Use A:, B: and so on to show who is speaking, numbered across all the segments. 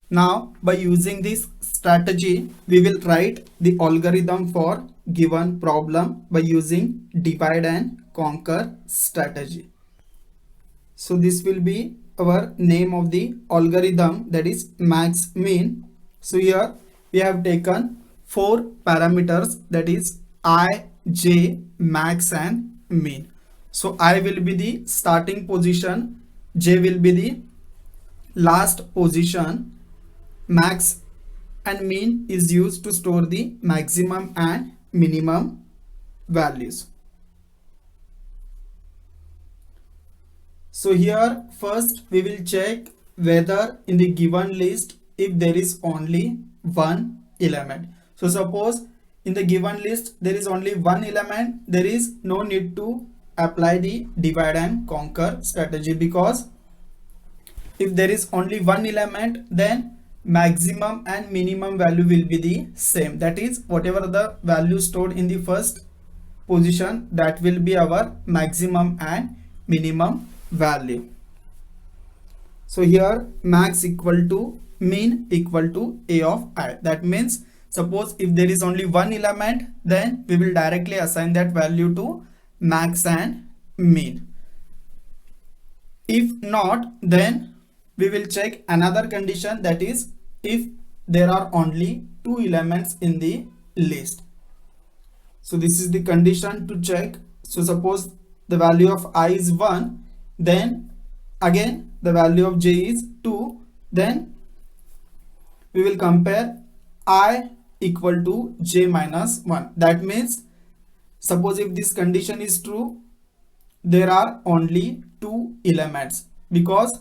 A: Now by using this strategy, we will write the algorithm for given problem by using divide and conquer strategy. So this will be our name of the algorithm, that is max min. So here we have taken four parameters, that is I, j, max and min. So I will be the starting position, j will be the last position, max and min is used to store the maximum and minimum values. So here first we will check whether in the given list if there is only one element. So suppose in the given list there is only one element, there is no need to apply the divide and conquer strategy, because if there is only one element then maximum and minimum value will be the same, that is whatever the value stored in the first position, that will be our maximum and minimum value. So here max equal to min equal to a of I. That means suppose if there is only one element, then we will directly assign that value to max and min. If not, then we will check another condition, that is if there are only two elements in the list. So this is the condition to check. So suppose the value of I is 1, then again the value of j is 2, then we will compare I equal to j minus 1. That means suppose if this condition is true, there are only two elements, because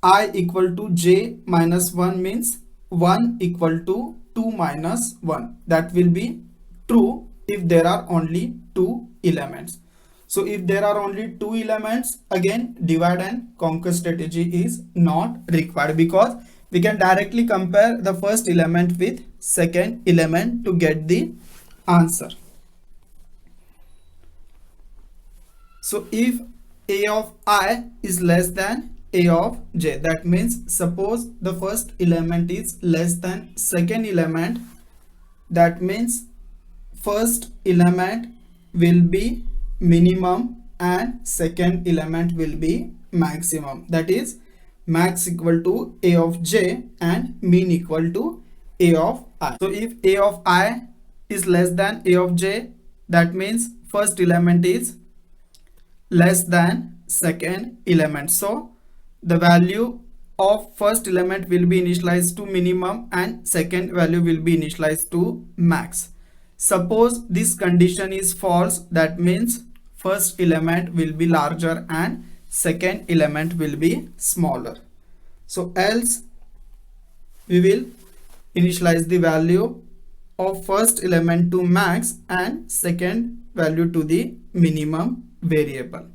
A: I equal to j minus 1 means 1 equal to 2 minus 1. That will be true if there are only two elements. So if there are only two elements, again divide and conquer strategy is not required, because we can directly compare the first element with second element to get the answer. So if a of I is less than a of j, that means suppose the first element is less than second element, that means first element will be minimum and second element will be maximum, that is max equal to a of j and min equal to a of I. So if a of I is less than a of j, that means first element is less than second element. So the value of first element will be initialized to minimum and second value will be initialized to max. Suppose this condition is false, that means first element will be larger and second element will be smaller. So else we will initialize the value of first element to max and second value to the minimum variable.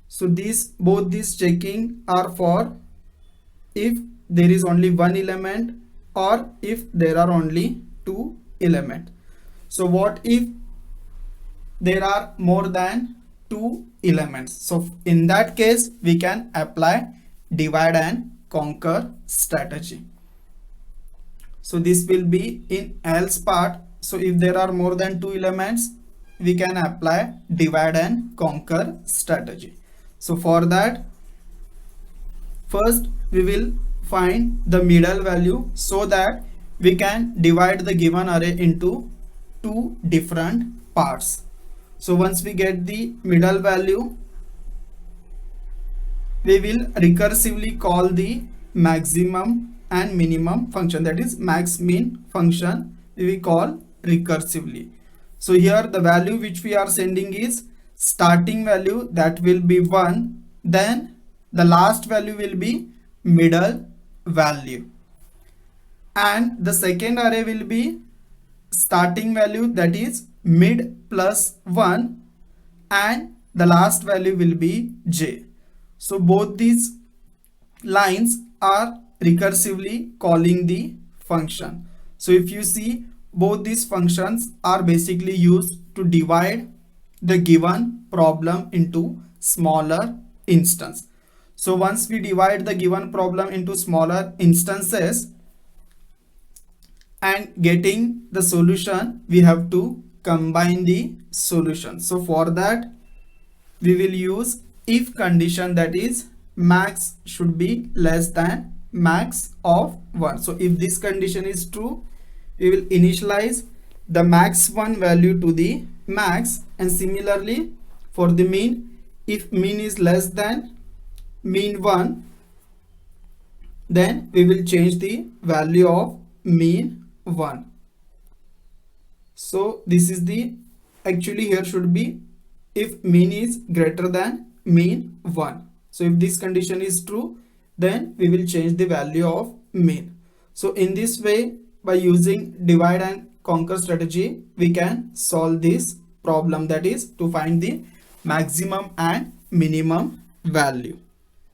A: So both these checking are for if there is only one element or if there are only two elements. So what if there are more than two elements? So in that case we can apply divide and conquer strategy. So this will be in else part. So if there are more than two elements, we can apply divide and conquer strategy. So for that, first we will find the middle value so that we can divide the given array into two different parts. So once we get the middle value, we will recursively call the maximum and minimum function, that is max min function we will call recursively. So here the value which we are sending is starting value, that will be 1, then the last value will be middle value, and the second array will be starting value, that is mid plus 1, and the last value will be j. So both these lines are recursively calling the function. So if you see, both these functions are basically used to divide the given problem into smaller instance. So once we divide the given problem into smaller instances and getting the solution, we have to combine the solution. So for that we will use if condition, that is max should be less than max of 1. So if this condition is true, we will initialize the max 1 value to the max, and similarly for the mean, if mean is less than mean 1, then we will change the value of mean 1. So this is the, actually here should be if mean is greater than mean 1. So if this condition is true, then we will change the value of mean. So in this way, by using divide and conquer strategy, we can solve this problem, that is to find the maximum and minimum value.